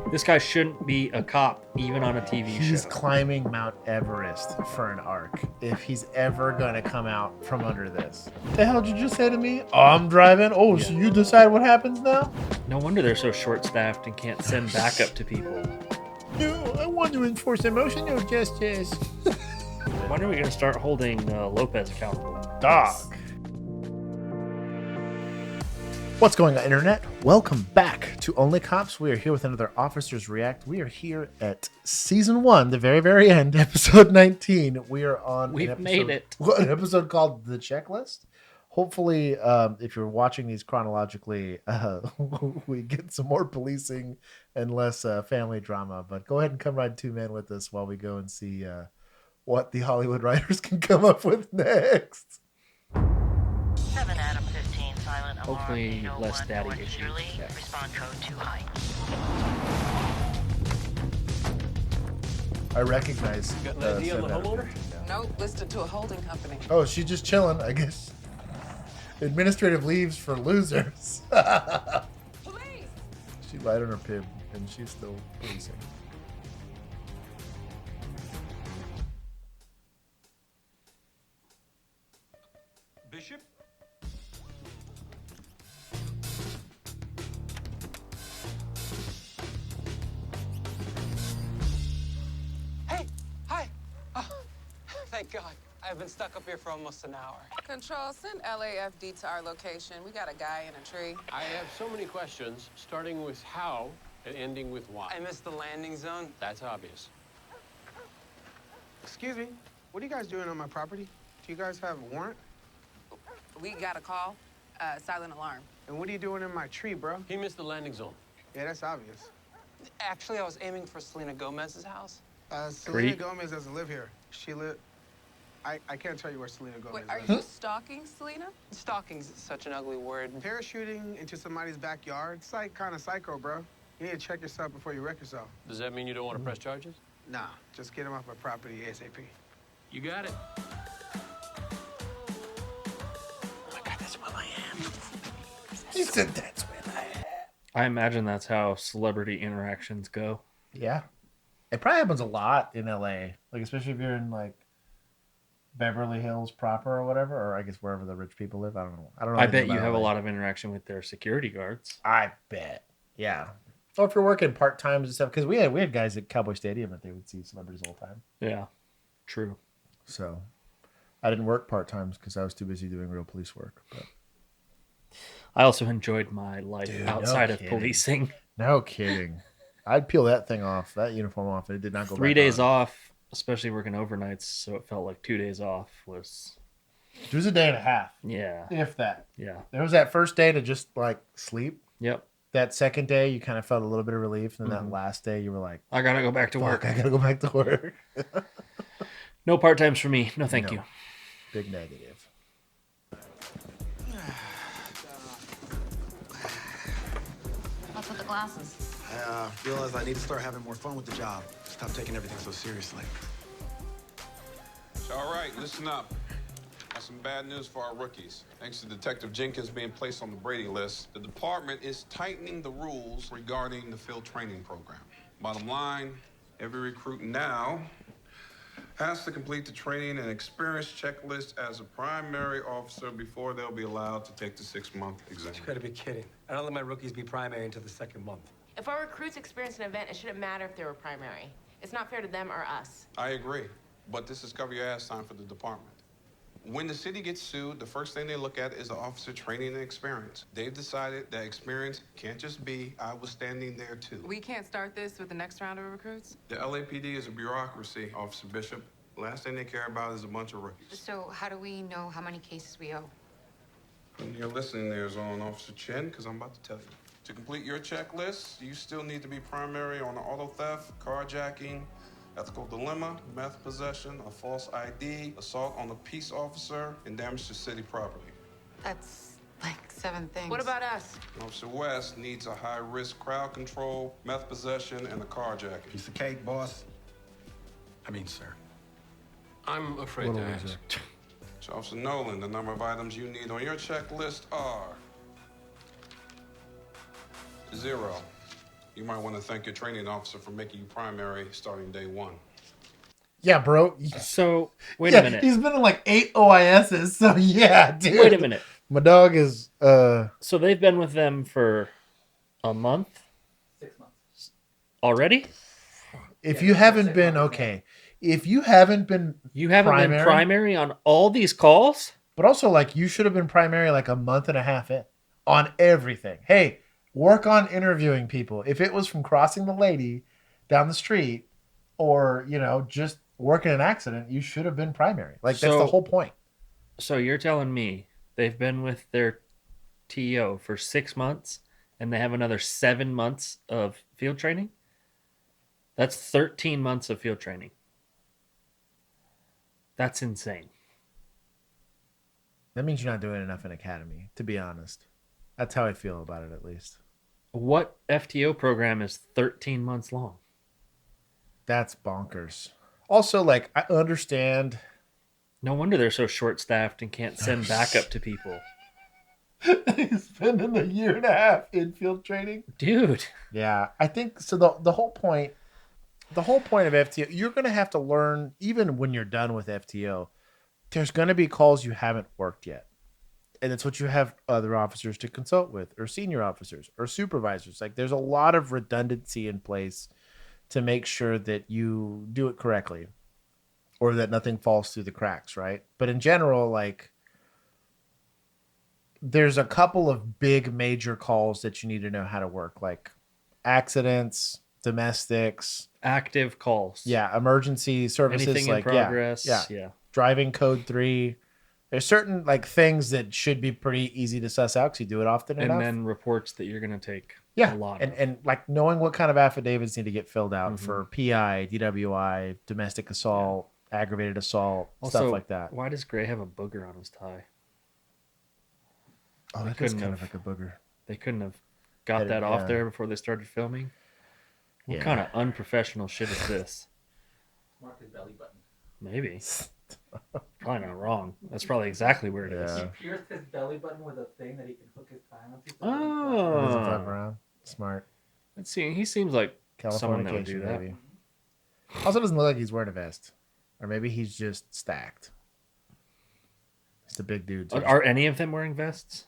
This guy shouldn't be a cop, even on a TV He's show. climbing Mount Everest for an arc if he's ever going to come out from under this. The hell did you just say to me? Oh, I'm driving. Oh, so you decide what happens now? No wonder they're so short-staffed and can't send backup to people. No, I want to enforce emotional justice. When are we going to start holding Lopez accountable? Dog. What's going on, Internet? Welcome back to Only Cops. We are here with another Officers React. We are here at Season 1, the very, very end, Episode 19. We are on We've made it. An episode called The Checklist. Hopefully, if you're watching these chronologically, we get some more policing and less family drama. But go ahead and come ride two men with us while we go and see what the Hollywood writers can come up with next. 7 Adam 15, silent alarm. Hopefully 801 less daddy North issues. Shirley. Yeah. Respond code 2 high. I recognize. Got an ID on the 7 out of homeowner? 15 now. Nope, listed to a holding company. Oh, she's just chilling, I guess. Administrative leaves for losers. Police! She lied on her pib, and she's still policing. Bishop? Hey, hi. Oh, thank God. I've been stuck up here for almost an hour. Control, send LAFD to our location. We got a guy in a tree. I have so many questions, starting with how and ending with why. I missed the landing zone. That's obvious. Excuse me, what are you guys doing on my property? Do you guys have a warrant? We got a call, silent alarm. And what are you doing in my tree, bro? He missed the landing zone. Yeah, that's obvious. Actually, I was aiming for Selena Gomez's house. Selena Creep. Gomez doesn't live here. She live. I can't tell you where Selena Gomez Wait, are lives. you stalking Selena? Stalking's such an ugly word. Parachuting into somebody's backyard, it's like kind of psycho, bro. You need to check yourself before you wreck yourself. Does that mean you don't want to press charges? Nah, just get him off my property ASAP. You got it. Oh my God, that's will.i.am. He said that's when I imagine that's how celebrity interactions go. Yeah. It probably happens a lot in LA. Like, especially if you're in, like, Beverly Hills proper or whatever, or I guess wherever the rich people live. I don't know. I bet you have a lot of interaction with their security guards. I bet. Yeah. Or if you're working part-time and stuff, because we had guys at Cowboy Stadium that they would see celebrities all the time. Yeah, true. So I didn't work part-times because I was too busy doing real police work. But I also enjoyed my life Dude, no outside of kidding. policing. no kidding. I'd peel that thing off, that uniform off, and it did not go 3 back days on. off, especially working overnights, so it felt like 2 days off was, It was a day and a half, yeah, if that. yeah. There was that first day to just, like, sleep. Yep. That second day, you kind of felt a little bit of relief. And then Mhm. that last day, you were like, I gotta go back to fuck, work. I gotta go back to work. No part-times for me. No, thank No. you. Big negative. What's with the glasses? I realize I need to start having more fun with the job. Stop taking everything so seriously. All right, listen up. Got some bad news for our rookies. Thanks to Detective Jenkins being placed on the Brady list, the department is tightening the rules regarding the field training program. Bottom line, every recruit now has to complete the training and experience checklist as a primary officer before they'll be allowed to take the 6-month exam. You gotta be kidding. I don't let my rookies be primary until the second month. If our recruits experience an event, it shouldn't matter if they were primary. It's not fair to them or us. I agree, but this is cover your ass time for the department. When the city gets sued, the first thing they look at is the officer training and experience. They've decided that experience can't just be, I was standing there too. We can't start this with the next round of recruits? The LAPD is a bureaucracy, Officer Bishop. Last thing they care about is a bunch of rookies. So how do we know how many cases we owe? And you're listening there is on Officer Chen, because I'm about to tell you. To complete your checklist, you still need to be primary on auto theft, carjacking, ethical dilemma, meth possession, a false ID, assault on a peace officer, and damage to city property. That's like 7 things. What about us? Officer West needs a high-risk crowd control, meth possession, and a carjacking. Piece of cake, boss. I mean, sir. I'm afraid to ask. So, Officer Nolan, the number of items you need on your checklist are 0. You might want to thank your training officer for making you primary starting day 1. Yeah, bro. So wait Yeah, a minute. he's been in like 8 OISs, so yeah, dude. Wait a minute. My dog is So they've been with them for a month? 6 months. Already? if you haven't been okay. If you haven't been You haven't been primary on all these calls? But also like you should have been primary like a month and a half in on everything. Hey, work on interviewing people. If it was from crossing the lady down the street or, you know, just working an accident, you should have been primary. Like that's the whole point. So you're telling me they've been with their TO for 6 months and they have another 7 months of field training? That's 13 months of field training. That's insane. That means you're not doing enough in academy, to be honest. That's how I feel about it, at least. What FTO program is 13 months long? That's bonkers. Also, like, I understand. No wonder they're so short-staffed and can't send backup to people. He's spending a year and a half in field training. Dude. Yeah, I think so. The whole point of FTO, you're going to have to learn, even when you're done with FTO, there's going to be calls you haven't worked yet. And it's what you have other officers to consult with, or senior officers, or supervisors. Like, there's a lot of redundancy in place to make sure that you do it correctly or that nothing falls through the cracks, right? But in general, like, there's a couple of big major calls that you need to know how to work, like accidents, domestics, active calls. Yeah, emergency services. Anything like, in progress. Yeah. Driving code 3. There's certain like things that should be pretty easy to suss out because you do it often enough. And then reports that you're going to take a lot and like knowing what kind of affidavits need to get filled out for PI, DWI, domestic assault, aggravated assault, also, stuff like that. Why does Gray have a booger on his tie? Oh, that is kind of like a booger. They couldn't have got that off there before they started filming? What kind of unprofessional shit is this? Mark his belly button. Maybe. Probably not wrong. That's probably exactly where it is. He pierced his belly button with a thing that he can hook his tie onto. Oh. Doesn't flap around. Smart. Let's see. He seems like someone that would do that. Maybe. Also doesn't look like he's wearing a vest. Or maybe he's just stacked. He's a big dude. Are any of them wearing vests?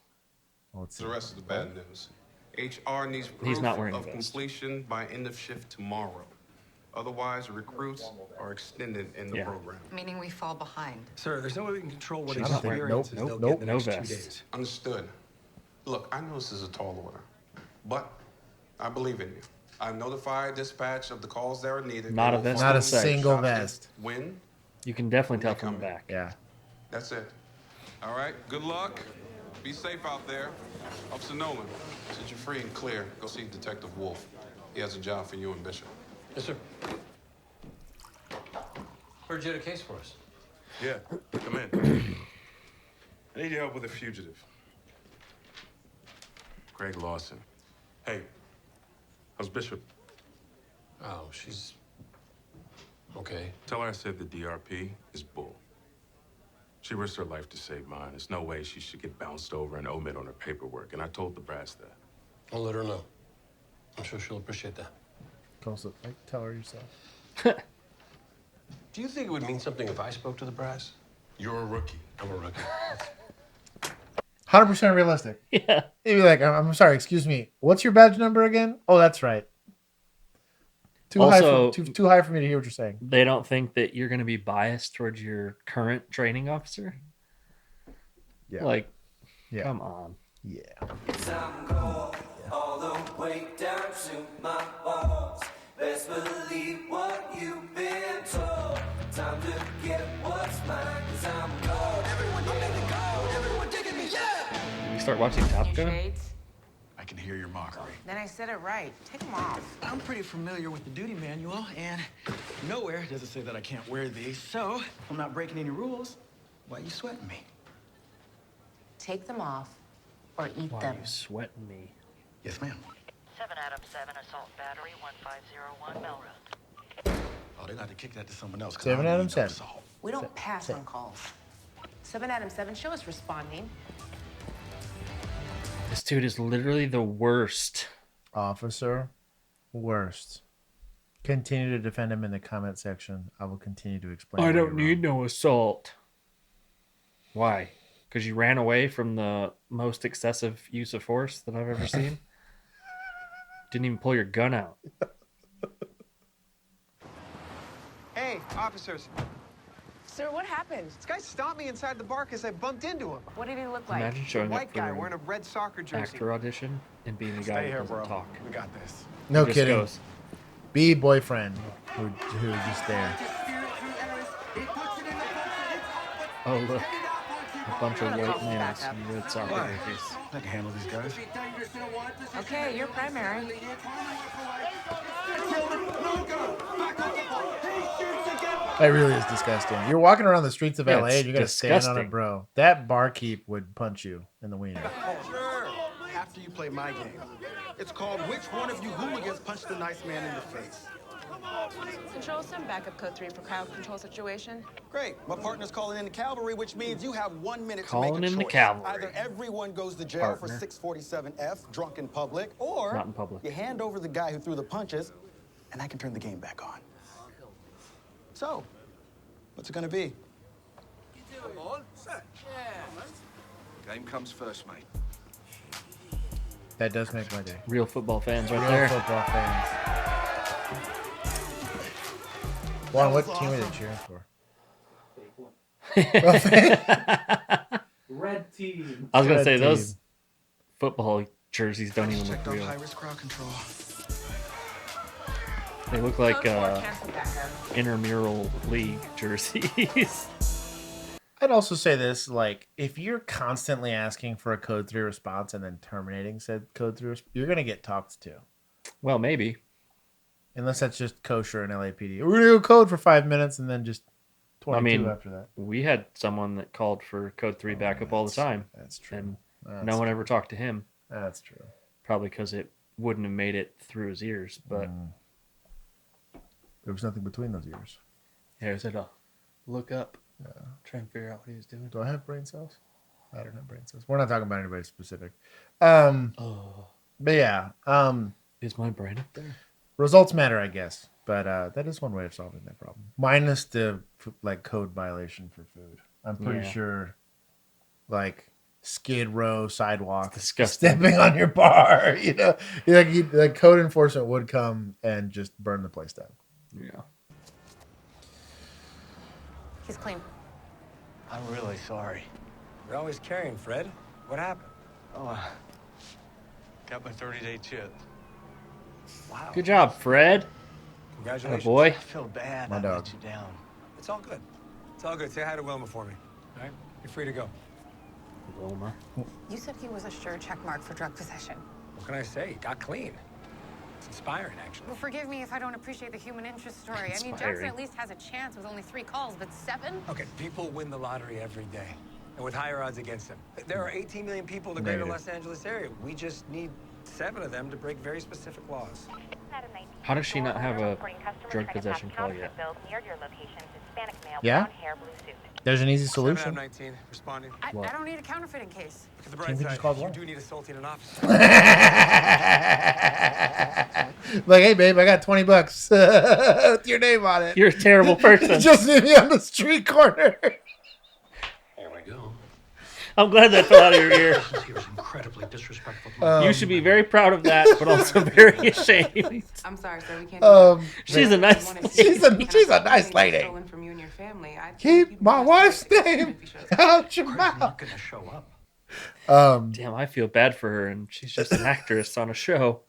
The rest of the bad news. HR needs proof He's not wearing a of vest. completion by end of shift tomorrow. Otherwise, recruits are extended in the program. Meaning we fall behind. Sir, there's no way we can control what I don't think- experiences nope, they'll nope, get in the no next 2 vest. days. Understood. Look, I know this is a tall order, but I believe in you. I notified dispatch of the calls that are needed. Not a They will vest. follow Not a the single instructions. vest. When? You can definitely tell from the back. Yeah. That's it. All right, good luck. Be safe out there. Officer Nolan, since you're free and clear, go see Detective Wolf. He has a job for you and Bishop. Yes, sir. Heard you had a case for us. Yeah, come in. I need your help with a fugitive. Craig Lawson. Hey, how's Bishop? Oh, she's okay. Tell her I said the DRP is bull. She risked her life to save mine. There's no way she should get bounced over and omit on her paperwork, and I told the brass that. I'll let her know. I'm sure she'll appreciate that. Tell her yourself. Do you think it would mean something if I spoke to the brass? You're a rookie. I'm a rookie. 100% realistic. Yeah. He'd be like, I'm sorry, excuse me. What's your badge number again? Oh, that's right. Too high for me to hear what you're saying. They don't think that you're going to be biased towards your current training officer? Yeah. Like, come on. Yeah. Time go all the way down to my balls. Best believe what you've been told. Time to get what's mine, 'cause I'm gold. Everyone give me the gold. Everyone digging me, yeah. You start watching Top Gun? Shades. I can hear your mockery. Then I said it right. Take them off. I'm pretty familiar with the duty manual, and nowhere does it say that I can't wear these. So, if I'm not breaking any rules, why are you sweating me? Take them off or eat Why them. are you sweating me? Yes, ma'am. 7 Adam 7 Assault Battery 1501 Melrose. Oh, they're gonna have to kick that to someone else. 7 Adam 7. We don't pass on calls. 7 Adam 7, show us responding. This dude is literally the worst Officer Worst. Continue to defend him in the comment section. I will continue to explain. I why don't you're need no assault. Why? Because you ran away from the most excessive use of force that I've ever seen? Didn't even pull your gun out. Hey, officers. Sir, what happened? This guy stopped me inside the bar because I bumped into him. What did he look like? Imagine A showing up white for guy an wearing a red soccer jersey. actor audition and being the guy Stay who here, doesn't bro. talk. We got this. No Just kidding. goes, Be boyfriend who just there. oh, look. A bunch of white males in red soccer jerseys. I can handle these guys. Okay, you're primary. That really is disgusting. You're walking around the streets of Yeah, LA it's and you gotta stand on disgusting. it, bro. That barkeep would punch you in the wiener. Sure. After you play my game. It's called Which One of You Hooligans Punched the Nice Man in the Face? Control, some backup code 3 for crowd control situation. Great. My partner's calling in the cavalry, which means you have 1 minute to Calling make a in the choice. cavalry. Either everyone goes to jail Partner. for 647F, drunk in public, or Not in public. you hand over the guy who threw the punches, and I can turn the game back on. So, what's it gonna be? Game comes first, mate. That does make my day. Real football fans right Real there. football fans. Juan, what team are they cheering for? Red team. I was going to Red say, team. those football jerseys don't even look Checked on real. high-risk crowd control. They look like Cancel backup. intramural league jerseys. I'd also say this, like, if you're constantly asking for a code 3 response and then terminating said code 3 you're going to get talked to. Well, maybe. Unless that's just kosher in LAPD. We're going to do a code for 5 minutes and then just 22 after that. We had someone that called for code 3 backup all the time. That's true. And That's no one ever talked to him. That's true. Probably because it wouldn't have made it through his ears. But There was nothing between those ears. yeah, is it a look up? Try and figure out what he was doing. Do I have brain cells? I don't have brain cells. We're not talking about anybody specific. But yeah, Is my brain up there? results matter, I guess. But that is one way of solving that problem. Minus the like code violation for food. I'm pretty Yeah. sure, like Skid Row sidewalk, Disgusting. stepping on your bar. You know, like code enforcement would come and just burn the place down. Yeah. He's clean. I'm really sorry. You're always carrying, Fred. What happened? Oh, got my 30-day chit. Wow. Good job, Fred. Congratulations. boy. I feel bad. My I dog. let you down. It's all good. It's all good. Say hi to Wilma for me. All right? You're free to go. Wilma. You said he was a sure check mark for drug possession. What can I say? He got clean. It's inspiring, actually. Well, forgive me if I don't appreciate the human interest story. I mean, Jackson Inspiring. at least has a chance with only 3 calls, but 7? Okay, people win the lottery every day, and with higher odds against them. There are 18 million people in the greater Negative. Los Angeles area. We just need 7 of them to break very specific laws. How does she not have a drug possession call yet? Yeah? There's an easy 7 out of solution. 19 responding. I What? don't need a counterfeiting case. Look at the Can't bright we just side. call You one? do need assaulting an officer. Like, hey, babe, I got $20 with your name on it. You're a terrible person. Just meet me on the street corner. There we go. I'm glad that fell out of your ear. He was incredibly disrespectful to my You should be very proud of that, but also very ashamed. I'm sorry, sir. We can't do that. She's a nice She's a nice lady. Stolen from you and your family. I think Keep you'd my be wife's best to catch him name if he shows up. out your Craig's mouth. not gonna show up. Damn, I feel bad for her, and she's just an actress on a show.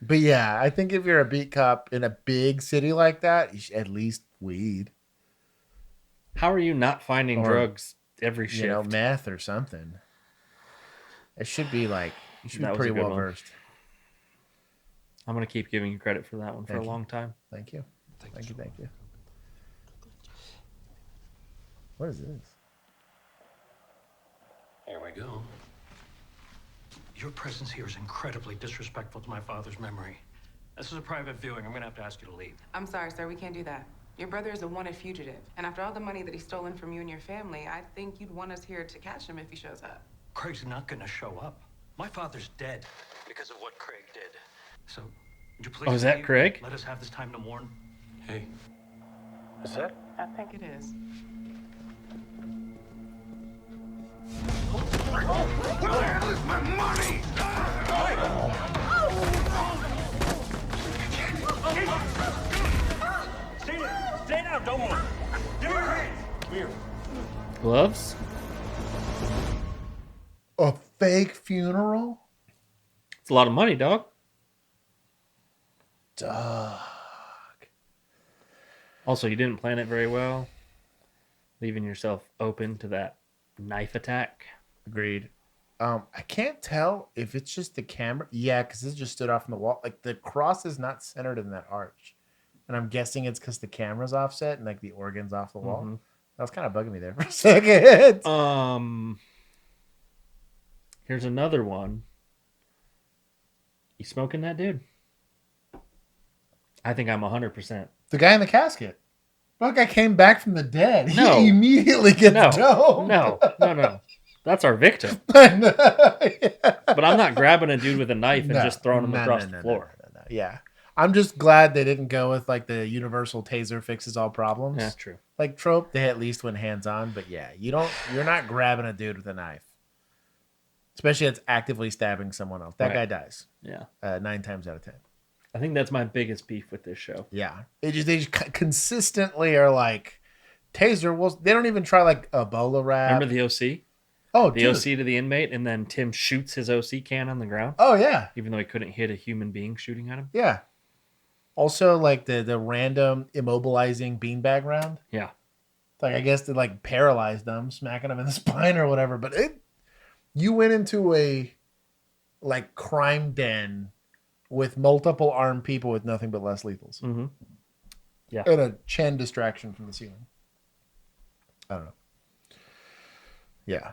But yeah, I think if you're a beat cop in a big city like that, you should at least weed. How are you not finding Or, drugs every shift? You know, meth or something. It should be like, you should That be was a pretty good well one. versed. I'm going to keep giving you credit for that one for Thank a you. long time. Thank you. Thank you. What is this? There we go. Your presence here is incredibly disrespectful to my father's memory. This is a private viewing. I'm gonna have to ask you to leave. I'm sorry, sir. We can't do that. Your brother is a wanted fugitive. And after all the money that he's stolen from you and your family, I think you'd want us here to catch him if he shows up. Craig's not gonna show up. My father's dead because of what Craig did. So Would you please Oh, is that leave? Craig? Let us have this time to mourn. Hey. Is that? I think it is. Where the hell is my money? Stay down, don't move. Give me your hands. Come here. Gloves? A fake funeral? It's a lot of money, dog. Dog. Also, you didn't plan it very well, leaving yourself open to that knife attack. Agreed. I can't tell if it's just the camera. Yeah, because this just stood off from the wall. Like the cross is not centered in that arch, and I'm guessing it's because the camera's offset and like the organ's off the wall. Mhm. That was kind of bugging me there for a second. Here's another one. You smoking that dude? I think I'm 100%. The guy in the casket. That guy came back from the dead. No. He immediately gets domed. No. That's our victim. Yeah. But I'm not grabbing a dude with a knife and just throwing him across the floor. No. Yeah. I'm just glad they didn't go with like the universal taser fixes all problems. Yeah, true. Like trope, they at least went hands on, but yeah, you're not grabbing a dude with a knife. Especially it's actively stabbing someone else. That guy dies. Yeah. 9 times out of 10. I think that's my biggest beef with this show. Yeah. They just consistently are like taser. Well, they don't even try like Ebola wrap. Remember the OC? Oh, the dude. OC to the inmate, and then Tim shoots his OC can on the ground. Oh yeah. Even though he couldn't hit a human being shooting at him. Yeah. Also, like the random immobilizing beanbag round. Yeah. Like I guess they like paralyzed them, smacking them in the spine or whatever. But you went into a like crime den with multiple armed people with nothing but less lethals. Mm-hmm. Yeah. And a Chen distraction from the ceiling. I don't know. Yeah.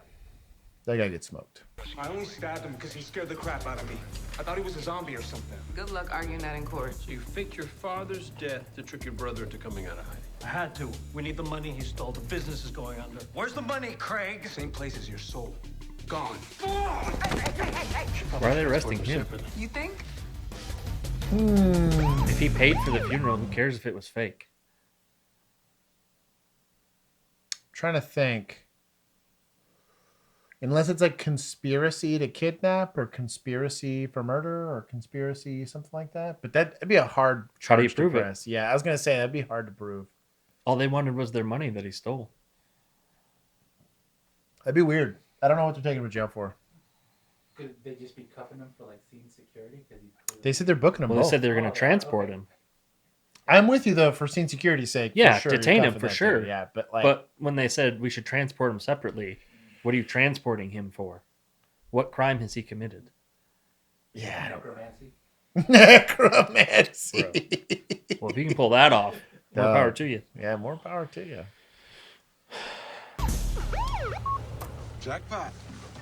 That guy gets smoked. I only stabbed him because he scared the crap out of me. I thought he was a zombie or something. Good luck arguing that in court. So you faked your father's death to trick your brother into coming out of hiding. I had to. We need the money he stole. The business is going under. Where's the money, Craig? Same place as your soul. Gone. Why are they arresting him? You think? If he paid for the funeral, who cares if it was fake? I'm trying to think. Unless it's like conspiracy to kidnap or conspiracy for murder or conspiracy, something like that. But that'd be a hard How do you charge to prove it? press. Yeah, I was going to say that'd be hard to prove. All they wanted was their money that he stole. That'd be weird. I don't know what they're taking him to jail for. Could they just be cuffing him for like scene security? They said they're booking him Well, both. they said they were going to transport him. I'm with you though for scene security's sake. Yeah, for sure, detain you're him cuffing for that sure. dude. Yeah, but like, But when they said we should transport him separately, what are you transporting him for? What crime has he committed? yeah, Necromancy. necromancy. Well, if you can pull that off, more Dog. power to you. Yeah, more power to you. Jackpot.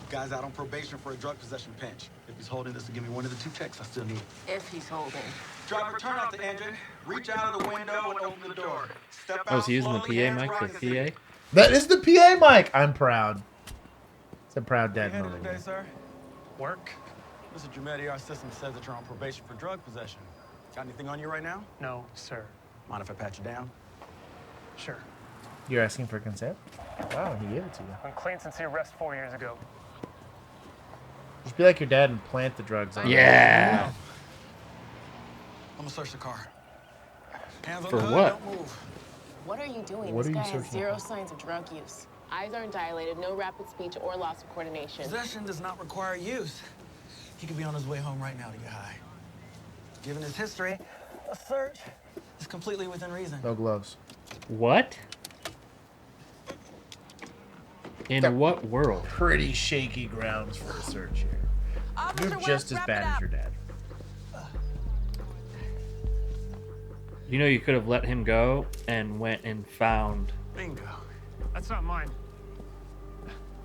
Guy's out on probation for a drug possession pinch. If he's holding this to give me one of the 2 checks I still need. If he's holding. Driver, turn off the engine, reach out of the window and open the door. Step Oh, out is he using the slowly, PA hands mic for rising. the PA? That is the PA mic. I'm proud. It's a proud dad Hey, moment. today, sir. Work. Mr. Drumetti, our system says that you're on probation for drug possession. Got anything on you right now? No, sir. Mind if I pat you down? Sure. You're asking for consent? Wow, he gave it to you. I'm clean since the arrest 4 years ago. Just be like your dad and plant the drugs on Yeah. I'm gonna search the car. Hands on For the hood, what? don't move. What are you doing? What this are you guy has searching 0 signs of drug use. Eyes aren't dilated, no rapid speech or loss of coordination. Possession does not require use. He could be on his way home right now to get high. Given his history, a search is completely within reason. No gloves. What? In what world? Pretty shaky grounds for a search here. You're just as bad as your dad. You know, you could have let him go and went and found. Bingo. That's not mine.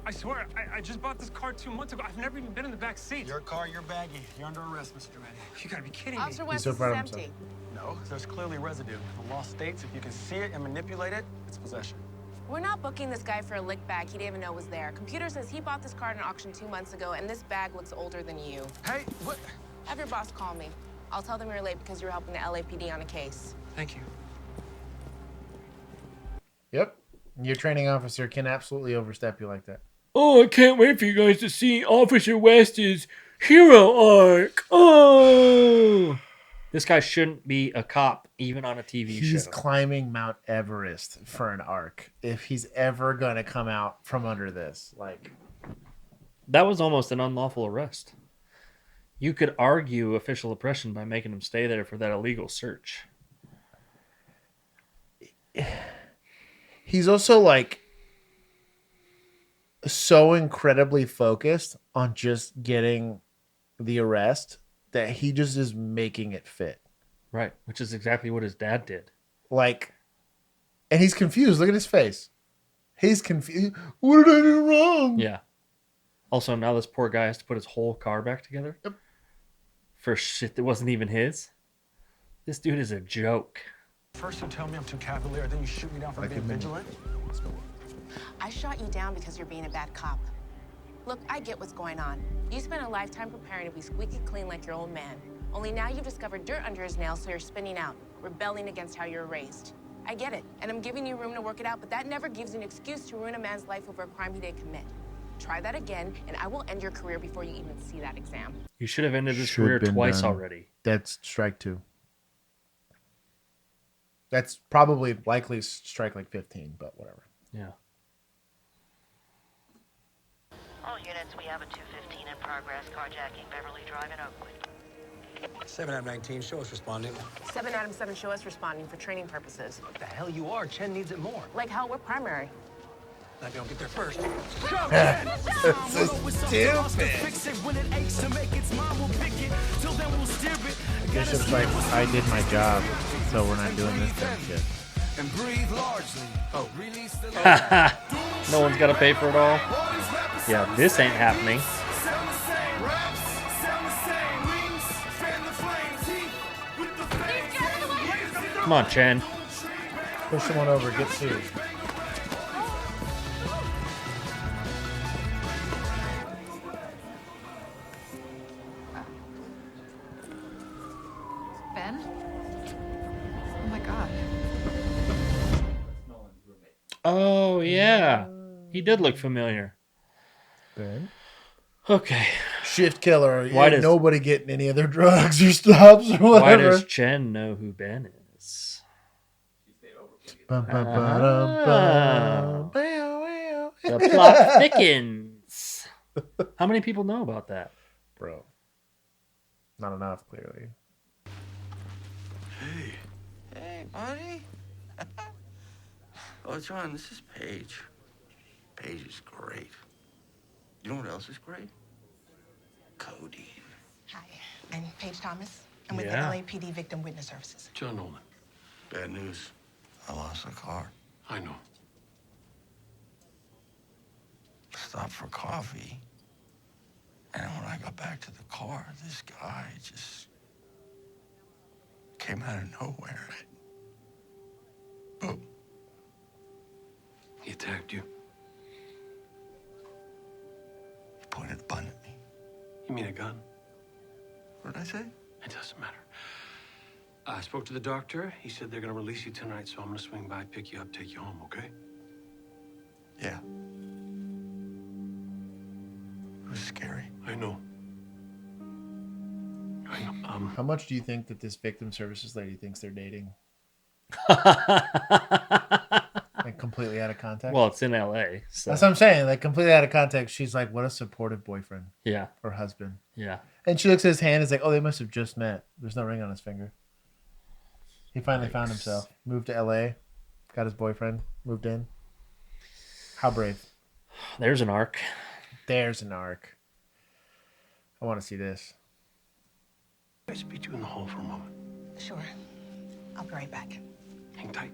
I swear, I just bought this car 2 months ago. I've never even been in the back seat. Your car, your baggie. You're under arrest, Mr. Drumetti. You gotta be kidding me. Officer He's West, so this proud is of himself. empty. No, there's clearly residue. The law states if you can see it and manipulate it, it's possession. We're not booking this guy for a lick bag he didn't even know was there. Computer says he bought this car at an auction 2 months ago, and this bag looks older than you. Hey, what? Have your boss call me. I'll tell them you're late because you're helping the LAPD on a case. Thank you. Yep. Your training officer can absolutely overstep you like that. Oh, I can't wait for you guys to see Officer West's hero arc. Oh, this guy shouldn't be a cop, even on a TV show. He's climbing Mount Everest for an arc. If he's ever going to come out from under this, like, that was almost an unlawful arrest. You could argue official oppression by making him stay there for that illegal search. He's also like so incredibly focused on just getting the arrest that he just is making it fit. Right, which is exactly what his dad did. Like, and he's confused. Look at his face. He's confused. What did I do wrong? Yeah. Also, now this poor guy has to put his whole car back together. Yep. For shit that wasn't even his. This dude is a joke. First you tell me I'm too cavalier, then you shoot me down for being vigilant. I shot you down because you're being a bad cop. Look, I get what's going on. You spent a lifetime preparing to be squeaky clean like your old man. Only now you've discovered dirt under his nails, so you're spinning out, rebelling against how you're raised. I get it, and I'm giving you room to work it out, but that never gives you an excuse to ruin a man's life over a crime he didn't commit. Try that again, and I will end your career before you even see that exam. You should have ended his career twice already. That's strike 2. That's probably likely strike like 15, but whatever. Yeah. All units, we have a 215 in progress, carjacking Beverly Drive in Oakwood. 7 out of 19, show us responding. 7 out of 7 show us responding for training purposes. What the hell you are? Chen needs it more. Like hell, we're primary. I don't get there first. That's so stupid. Bishop's like, I did my job, so we're not doing this kind of shit. And breathe largely. Oh. No one's got to pay for it all. Yeah, this ain't happening. Come on, Chen. Push someone over, get sued. Ben? Oh my god. Oh, yeah. He did look familiar. Ben? Okay. Shift killer. Why Ain't does nobody getting any of their drugs or stops or whatever. Why does Chen know who Ben is? Bum, bum, Ah. bum, bum. The plot thickens. How many people know about that? Bro. Not enough, clearly. Hey, buddy. Oh, John, this is Paige. Paige is great. You know what else is great? Codeine. Hi, I'm Paige Thomas. I'm with Yeah. the LAPD Victim Witness Services. John Nolan. Bad news. I lost the car. I know. Stopped for coffee. And when I got back to the car, this guy just came out of nowhere. Boom. He attacked you. He pointed a gun at me. You mean a gun? What did I say? It doesn't matter. I spoke to the doctor. He said they're going to release you tonight, so I'm going to swing by, pick you up, take you home, okay? Yeah. It was scary. I know. I know. How much do you think that this victim services lady thinks they're dating? Like completely out of context? Well, it's in LA. So. That's what I'm saying. Like completely out of context. She's like, what a supportive boyfriend. Yeah. Or husband. Yeah. And she looks at his hand and is like, oh, they must have just met. There's no ring on his finger. He finally found himself. Moved to LA. Got his boyfriend. Moved in. How brave. There's an arc. There's an arc. I want to see this. Can I speak to you in the hall for a moment? Sure. I'll be right back. Hang tight.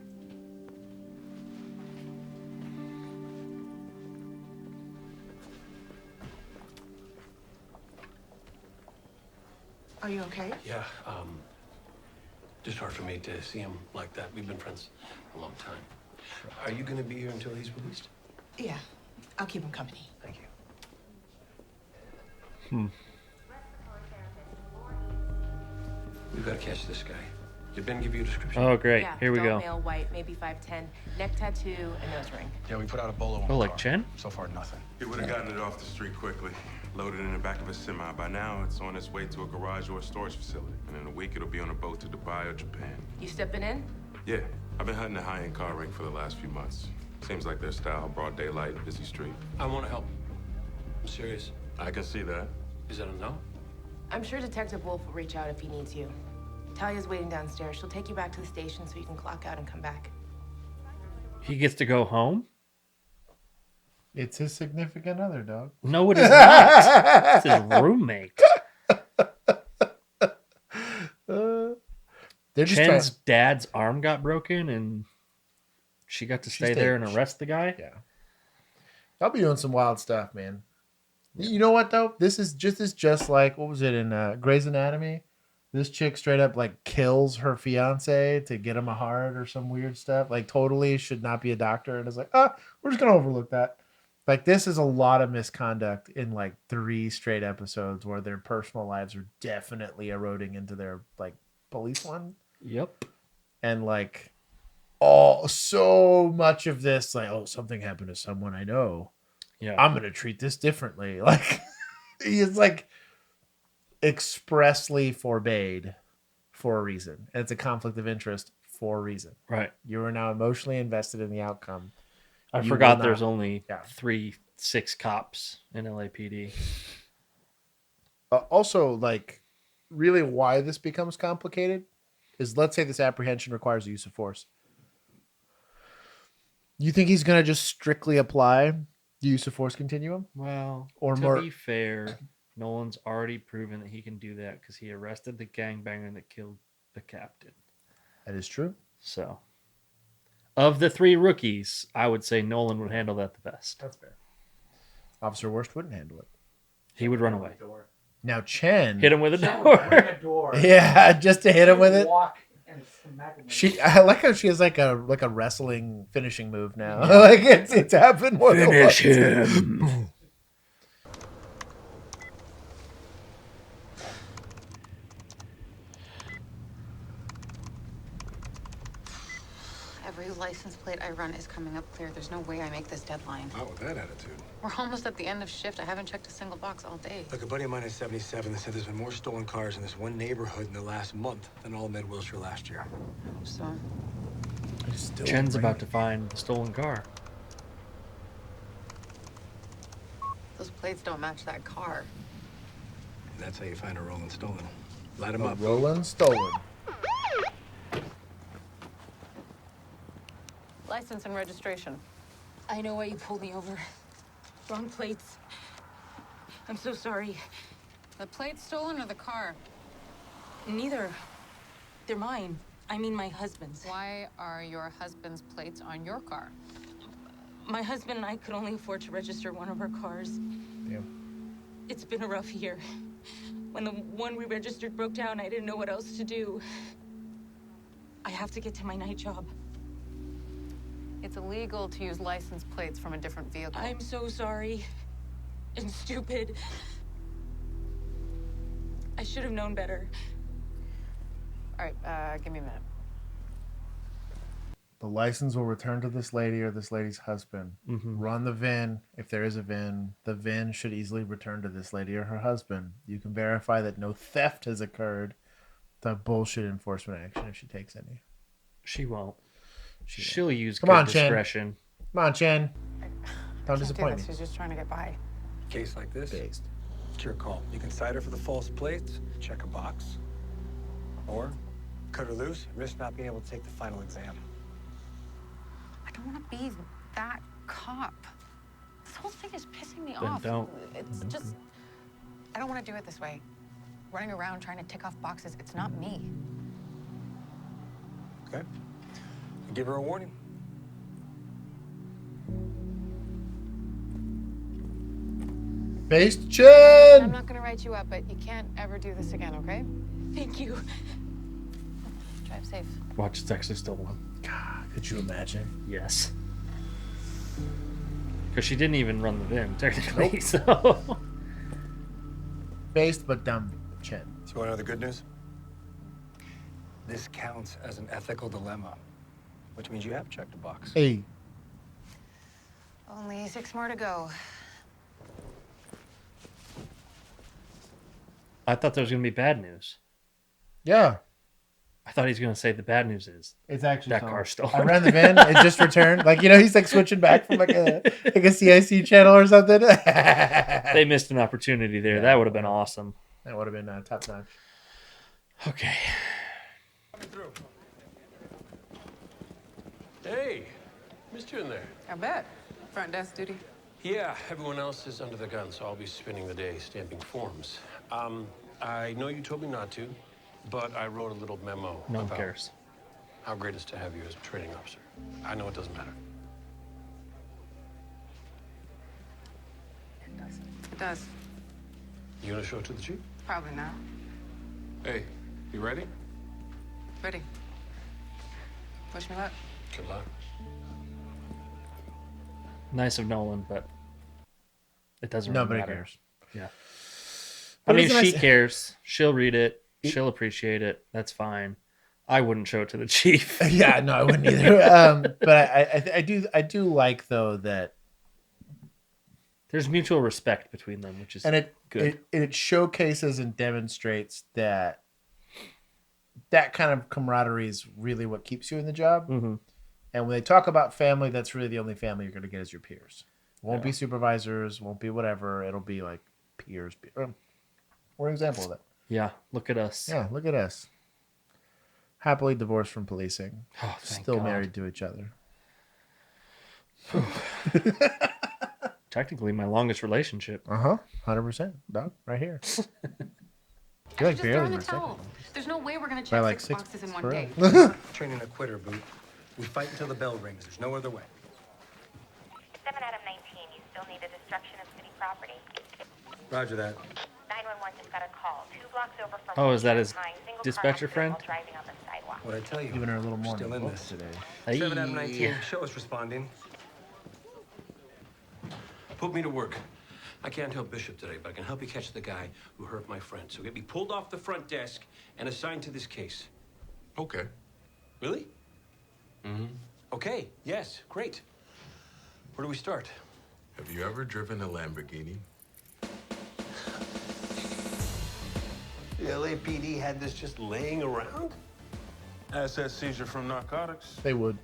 Are you okay? Yeah, just hard for me to see him like that. We've been friends a long time. Are you going to be here until he's released? Yeah. I'll keep him company. Thank you. We've got to catch this guy. Did Ben give you a description? Oh, great. Yeah, Here we tall, go. male, white, maybe 5'10", neck tattoo, a nose ring. Yeah, we put out a bolo on Oh, the like car. Chen? So far, nothing. He would have gotten it off the street quickly, loaded in the back of a semi. By now, it's on its way to a garage or a storage facility. And in a week, it'll be on a boat to Dubai or Japan. You stepping in? Yeah, I've been hunting a high-end car rig for the last few months. Seems like their style, broad daylight, busy street. I want to help. I'm serious. I can see that. Is that a no? I'm sure Detective Wolf will reach out if he needs you. Talia's waiting downstairs. She'll take you back to the station so you can clock out and come back. He gets to go home? It's his significant other, dog. No, it is not. It's his roommate. They're just Chen's dad's arm got broken, and she got to stay there and arrest the guy? Yeah. I'll be doing some wild stuff, man. You know what, though? This is just like, what was it in Grey's Anatomy? This chick straight up, like, kills her fiance to get him a heart or some weird stuff. Like, totally should not be a doctor. And it's like, we're just going to overlook that. Like, this is a lot of misconduct in, like, 3 straight episodes where their personal lives are definitely eroding into their, like, police one. Yep. And, like, so much of this, like, oh, something happened to someone I know. Yeah. I'm going to treat this differently. Like, he's, like, expressly forbade for a reason. And it's a conflict of interest for a reason. Right. You are now emotionally invested in the outcome. I You forgot will there's not- only Yeah. 6 cops in LAPD. Also, like, really why this becomes complicated is, let's say this apprehension requires the use of force. You think he's going to just strictly apply the use of force continuum? Well, Or to more... be fair, Nolan's already proven that he can do that because he arrested the gangbanger that killed the captain. That is true. So, of the 3 rookies, I would say Nolan would handle that the best. That's fair. Officer Worst wouldn't handle it. He would run away. Now, Chen... Hit him with a Chen door. would bring a door. Yeah, just to hit him with it. Walk and smack him with it. I like how she has like a wrestling finishing move now. Like it's happened more than once. Finish him. Every license plate I run is coming up clear. There's no way I make this deadline. Not with that attitude. We're almost at the end of shift. I haven't checked a single box all day. Look, a buddy of mine is 77 that said there's been more stolen cars in this one neighborhood in the last month than all of Mid-Wilshire last year. So, Chen's about to find the stolen car. those plates don't match that car. And that's how you find a rolling stolen. Light him up. Rolling stolen. License and registration. I know why you pulled me over. Wrong plates. I'm so sorry. The plates stolen or the car? Neither. They're mine. I mean my husband's. Why are your husband's plates on your car? My husband and I could only afford to register one of our cars. Damn. It's been a rough year. When the one we registered broke down, I didn't know what else to do. I have to get to my night job. It's illegal to use license plates from a different vehicle. I'm so sorry. And stupid. I should have known better. All right, give me a minute. The license will return to this lady or this lady's husband. Mm-hmm. Run the VIN. If there is a VIN, the VIN should easily return to this lady or her husband. You can verify that no theft has occurred. The bullshit enforcement action if she takes any. She won't. She'll use Come good on, Chen. discretion. Come on, Chen. Don't Can't do disappoint this. me. She's just trying to get by. Case like this, Based. it's your call. You can cite her for the false plates, check a box, or cut her loose and risk not being able to take the final exam. I don't want to be that cop. This whole thing is pissing me Then off. don't. It's just... I don't want to do it this way. Running around trying to tick off boxes, it's not me. Okay? Give her a warning. Based Chen! I'm not going to write you up, but you can't ever do this again, okay? Thank you. Drive safe. Watch, it's actually still one. God, could you imagine? Yes. Because she didn't even run the VIN, technically, so... Based but dumb Chen. So you want to know the good news? This counts as an ethical dilemma, which means you have checked a box. Hey. Only 6 more to go. I thought there was going to be bad news. Yeah. I thought he's going to say the bad news is It's actually that stolen. car stolen. I ran the VIN. It just returned. Like, you know, he's like switching back from like a CIC channel or something. They missed an opportunity there. Yeah, that would have been awesome. That would have been top notch. Okay. Hey, missed you in there. I bet. Front desk duty. Yeah, everyone else is under the gun, so I'll be spending the day stamping forms. I know you told me not to, but I wrote a little memo No one about cares. how great it is to have you as a training officer. I know it doesn't matter. It does. You gonna show it to the chief? Probably not. Hey, you ready? Ready. Wish me luck. Good luck. Nice of Nolan, but it doesn't really Nobody matter. cares. Yeah. But I mean, isn't she that- cares. She'll read it. She'll appreciate it. That's fine. I wouldn't show it to the chief. Yeah, no, I wouldn't either. But I do like though that there's mutual respect between them, which is good. It showcases and demonstrates that kind of camaraderie is really what keeps you in the job. Mm-hmm. And when they talk about family, that's really the only family you're going to get is your peers. Won't be supervisors, won't be whatever. It'll be like peers. We're an example of that. Yeah, look at us. Yeah, look at us. Happily divorced from policing. Oh, thank Still God. married to each other. Technically, my longest relationship. 100%. Dog, right here. You're like Just barely throw in the in second. towel. There's no way we're gonna By check like 6 6 boxes in one per day. hour. Training a quitter, Boot. We fight until the bell rings. There's no other way. 7 out of 19, you still need a destruction of city property. Roger that. 911 just got a call. 2 blocks over from Oh, is that his Pine, single dispatcher car friend? while driving on the sidewalk. What'd I tell you? Giving her a little more Still in this today. 7 out of 19. Show us responding. Put me to work. I can't help Bishop today, but I can help you catch the guy who hurt my friend. So get me pulled off the front desk and assigned to this case. Okay. Really? Mm-hmm. Okay, yes, great. Where do we start? Have you ever driven a Lamborghini? The LAPD had this just laying around? Asset seizure from narcotics. They would.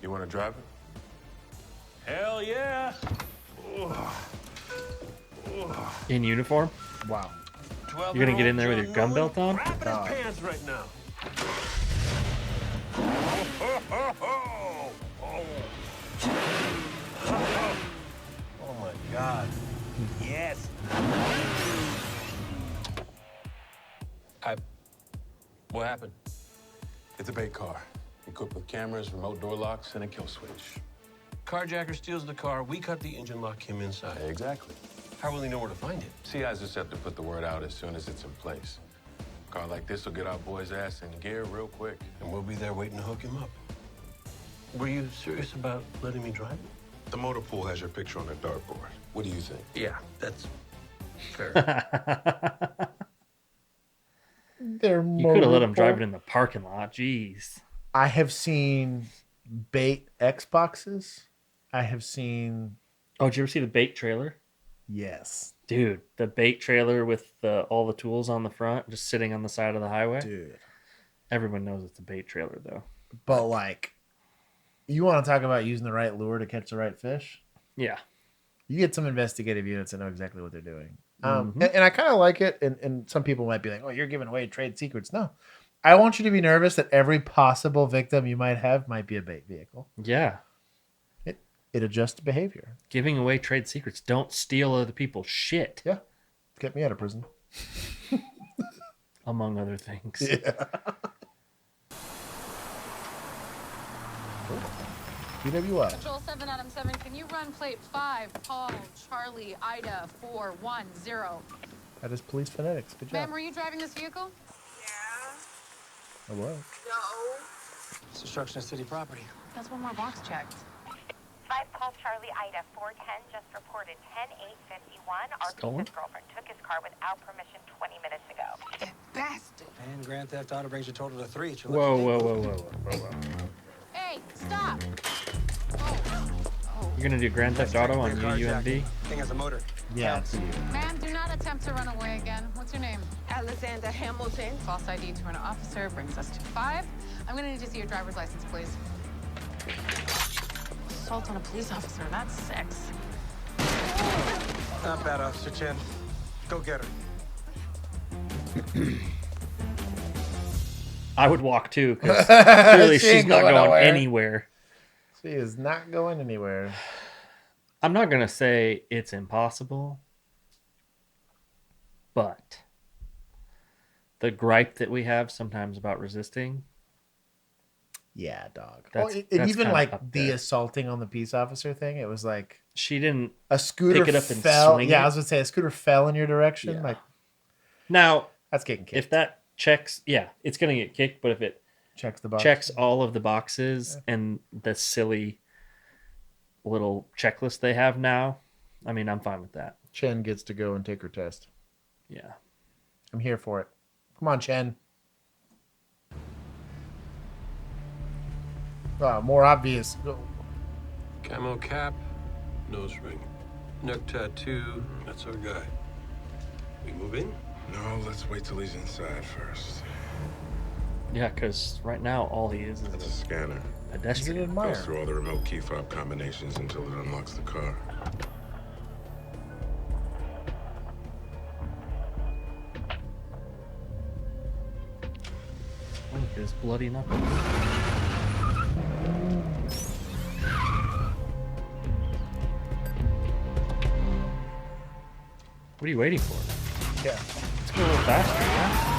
You want to drive it? Hell yeah! In uniform? Wow. You're going to get in there with your gun belt on? Wrapping his pants right now. Oh my God. Yes. What happened? It's a bait car, equipped with cameras, remote door locks, and a kill switch. Carjacker steals the car, we cut the engine, lock him inside. Exactly. How will he know where to find it? CIs just have to put the word out as soon as it's in place. A car like this will get our boy's ass in gear real quick. And we'll be there waiting to hook him up. Were you serious about letting me drive it? The motor pool has your picture on the dartboard. What do you think? Yeah, that's fair. You could have let him drive it in the parking lot. Jeez. I have seen bait Xboxes. I have seen. Oh, did you ever see the bait trailer? Yes. Dude, the bait trailer with all the tools on the front, just sitting on the side of the highway. Dude. Everyone knows it's a bait trailer, though. But, like, you want to talk about using the right lure to catch the right fish? Yeah. You get some investigative units that know exactly what they're doing. Mhm. And I kind of like it. And some people might be like, oh, you're giving away trade secrets. No. I want you to be nervous that every possible victim you might have might be a bait vehicle. Yeah. It adjusts behavior. Giving away trade secrets. Don't steal other people's shit. Yeah. Get me out of prison. Among other things. Yeah. PWI. Control 7 Adam 7, can you run plate 5, Paul, Charlie, Ida, 410? That is police phonetics. Good job. Ma'am, were you driving this vehicle? I was. It's destruction of city property. That's one more box checked. 5 Pulse Charlie Ida 410 just reported 10-851. Our Stolen? girlfriend took his car without permission 20 minutes ago. Bastard. And Grand Theft Auto brings your total to 3. It's your Whoa, lucky whoa, day. whoa, whoa, whoa, whoa, whoa. Hey, stop. You're gonna do Grand Theft Auto on UUMD? Thing has a motor. Yeah. Ma'am, do not attempt to run away again. What's your name? Alexander Hamilton. False ID to an officer brings us to 5. I'm gonna need to see your driver's license, please. Assault on a police officer, that's 6. Not bad, Officer Chen. Go get her. I would walk too, because clearly She she's ain't not going going nowhere. anywhere. She is not going anywhere. I'm not gonna say it's impossible, but the gripe that we have sometimes about resisting. Yeah, dog. That's, and that's even kinda like up the there. assaulting on the peace officer thing, it was like She didn't a scooter pick it up and fell. swing Yeah, it. I was gonna say a scooter fell in your direction. Yeah. Like Now, that's getting kicked. if that checks, yeah, it's gonna get kicked. But if it Checks the box. checks all of the boxes and the silly little checklist they have now, I mean, I'm fine with that. Chen gets to go and take her test. Yeah. I'm here for it. Come on, Chen. More obvious. Camo cap, nose ring, neck tattoo. That's our guy. We move in? No, let's wait till he's inside first. Yeah, because right now all he is That's a a scanner. pedestrian. Goes through all the remote key fob combinations until it unlocks the car. Look at his bloody knuckles. What are you waiting for? Yeah. Let's go a little faster, yeah?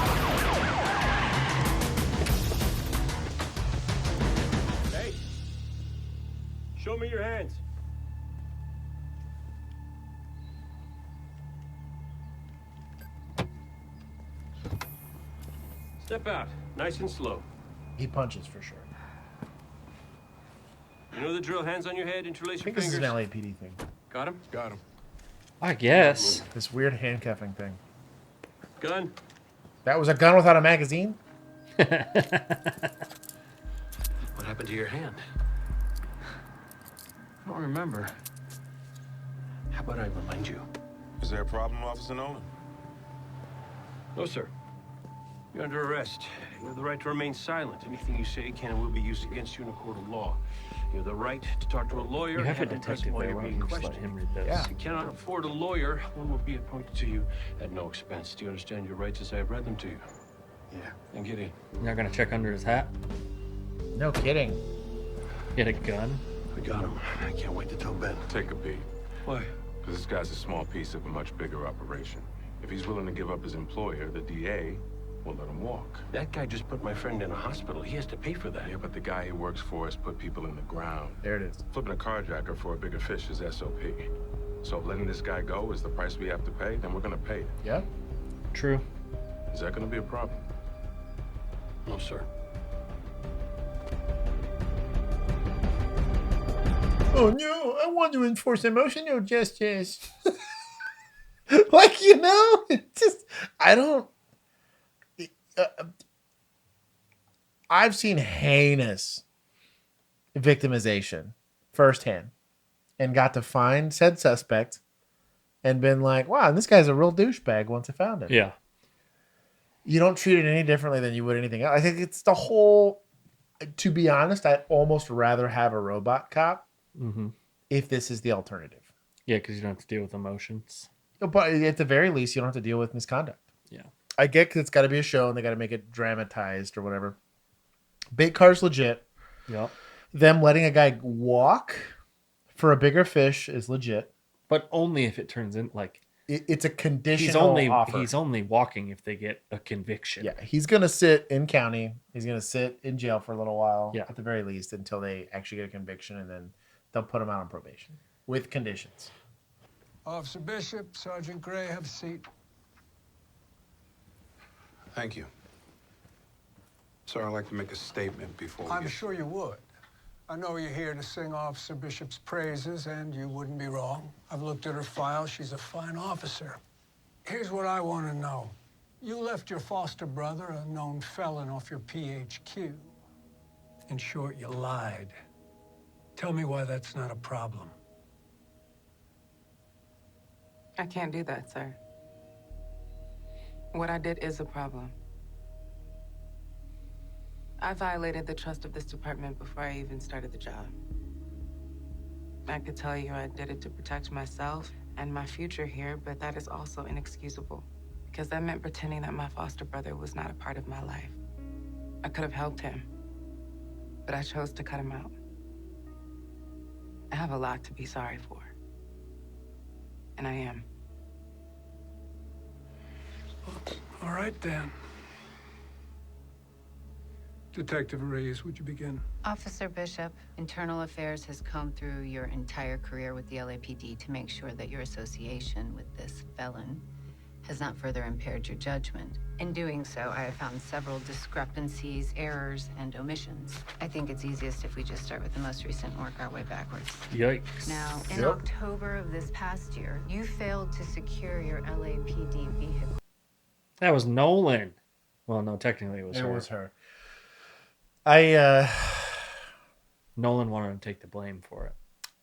Hey, show me your hands. Step out, nice and slow. He punches for sure. You know the drill, hands on your head, interlace I your think this is fingers. an LAPD thing. Got him? Got him. I guess. This weird handcuffing thing. Gun. That was a gun without a magazine? What happened to your hand? I don't remember. How about I remind you? Is there a problem, Officer Nolan? No, sir. You're under arrest. You have the right to remain silent. Anything you say can and will be used against you in a court of law. You have the right to talk to a lawyer. You have a and him present detective while there. you're Why don't being you just let questioned. him read this? Yeah. If you cannot afford a lawyer, one will be appointed to you at no expense. Do you understand your rights as I have read them to you? Yeah. Then get in. You're not gonna check under his hat? No kidding. He had a gun? We got him. I can't wait to tell Ben. Take a peek. Why? Because this guy's a small piece of a much bigger operation. If he's willing to give up his employer, the DA will let him walk. That guy just put my friend in a hospital. He has to pay for that. Yeah, but the guy he works for has put people in the ground. There it is. Flipping a carjacker for a bigger fish is SOP. So if letting this guy go is the price we have to pay, then we're gonna pay it. Yeah. True. Is that gonna be a problem? No, sir. Oh no, I want to enforce emotional justice. Like, you know, it just, I don't. I've seen heinous victimization firsthand and got to find said suspect and been like, wow, this guy's a real douchebag once I found him. Yeah. You don't treat it any differently than you would anything else. I think it's the whole, to be honest, I'd almost rather have a robot cop if this is the alternative. Yeah, because you don't have to deal with emotions. But at the very least, you don't have to deal with misconduct. Yeah. I get 'cause it's got to be a show and they got to make it dramatized or whatever. Big car's legit. Yep. Them letting a guy walk for a bigger fish is legit. But only if it turns in like it's a conditional offer. He's only walking if they get a conviction. Yeah, he's gonna sit in county. He's gonna sit in jail for a little while, Yeah. at the very least, until they actually get a conviction, and then they'll put him out on probation with conditions. Officer Bishop, Sergeant Gray, have a seat. Thank you. Sir, I'd like to make a statement before we I'm get... sure you would. I know you're here to sing Officer Bishop's praises, and you wouldn't be wrong. I've looked at her file. She's a fine officer. Here's what I want to know. You left your foster brother, a known felon, off your PHQ. In short, you lied. Tell me why that's not a problem. I can't do that, sir. What I did is a problem. I violated the trust of this department before I even started the job. I could tell you I did it to protect myself and my future here, but that is also inexcusable. Because that meant pretending that my foster brother was not a part of my life. I could have helped him, but I chose to cut him out. I have a lot to be sorry for. And I am. All right, then. Detective Reyes, would you begin? Officer Bishop, Internal Affairs has combed through your entire career with the LAPD to make sure that your association with this felon has not further impaired your judgment. In doing so, I have found several discrepancies, errors, and omissions. I think it's easiest if we just start with the most recent and work our way backwards. Yikes. Now, in October of this past year, you failed to secure your LAPD vehicle. That was Nolan. Well, no, technically it was her. It was her. Nolan wanted to take the blame for it.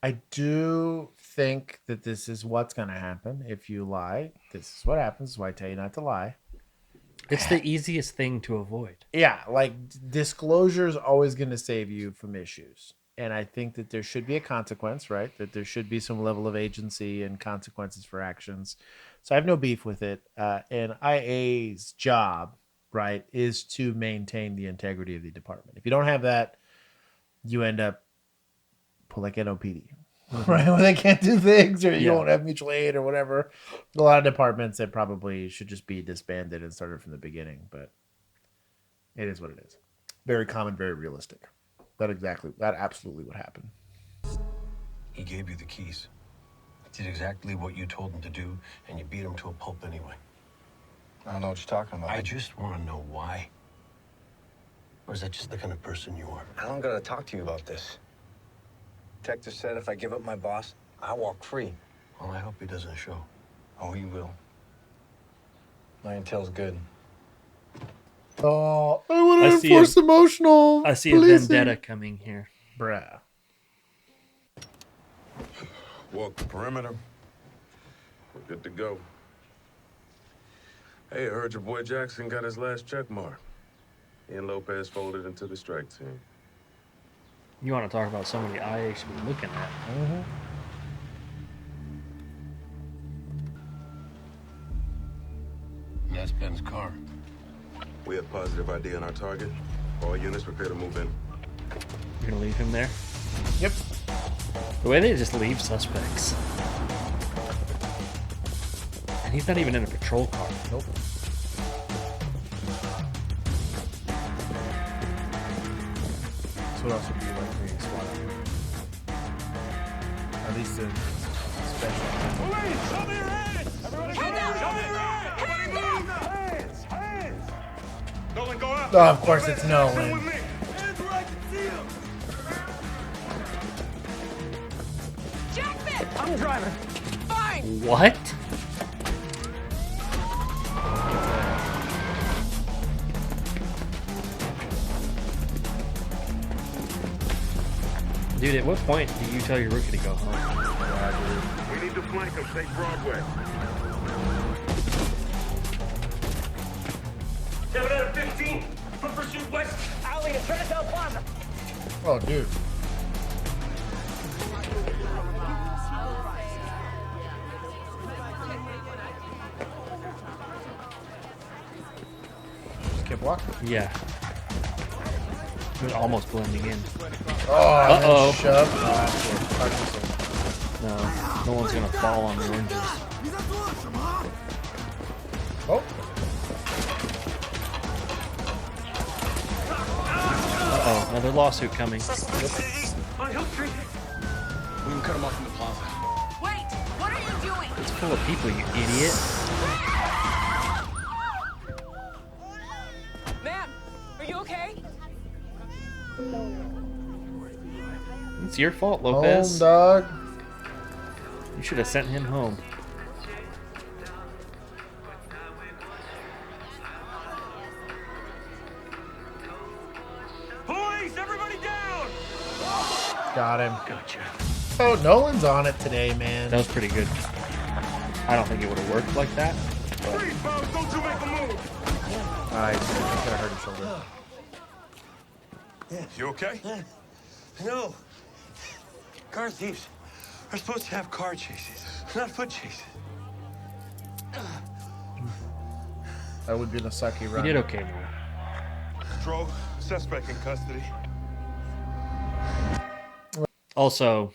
I do think that this is what's going to happen if you lie. This is what happens. So I tell you not to lie. It's the easiest thing to avoid. Yeah, like disclosure is always going to save you from issues. And I think that there should be a consequence, right? That there should be some level of agency and consequences for actions. So I have no beef with it. And IA's job, right, is to maintain the integrity of the department. If you don't have that, you end up like NOPD, right? Where they can't do things, or you won't have mutual aid or whatever. A lot of departments that probably should just be disbanded and started from the beginning, but it is what it is. Very common, very realistic. That absolutely would happen. He gave you the keys. Did exactly what you told him to do, and you beat him to a pulp anyway. I don't know what you're talking about. I just want to know why. Or is that just the kind of person you are? I don't gotta talk to you about this. Detective said if I give up my boss, I walk free. Well, I hope he doesn't show. Oh, he will. My intel's good. Oh, I want to enforce emotional. I see policing. a vendetta coming here. Bruh. Walk the perimeter. We're good to go. Hey, I heard your boy Jackson got his last check mark. He and Lopez folded into the strike team. You want to talk about somebody IA should be looking at. Mm-hmm. That's Ben's car. We have positive ID on our target. All units prepare to move in. You're gonna leave him there? Yep. The way they just leave suspects. And he's not even in a patrol car. Nope. So what else would you like for your SWAT team? At least a special. Police, show me your hands! Everybody show me your hands! Everybody move! Hands! Hands! Nolan, go up! Oh, of course it's Nolan. Hands where I can see them! Jackson! I'm driving. Fine! What? Dude, at what point do you tell your rookie to go home? We need to flank him. Take Broadway. 7 out of 15. Foot pursuit west alley at Trinidad Plaza. Oh, dude. Just keep walking. Yeah. It was almost blending in. Oh, uh-oh. Shove. No, no one's gonna fall on the oranges. Oh. Uh-oh, another lawsuit coming. On Hill Street. We can cut him off from the plaza. Wait! What are you doing? It's full of people, you idiot. Ma'am, are you okay? It's your fault, Lopez. Home, dog. You should have sent him home. Police, everybody down! Got him. Gotcha. Oh, Nolan's on it today, man. That was pretty good. I don't think it would have worked like that. But... Freeze, folks, don't you make a move! I could have hurt his shoulder. You okay? No. Car thieves are supposed to have car chases, not foot chases. That would be the sucky You run. did okay, Noel. Patrol, suspect in custody. Also,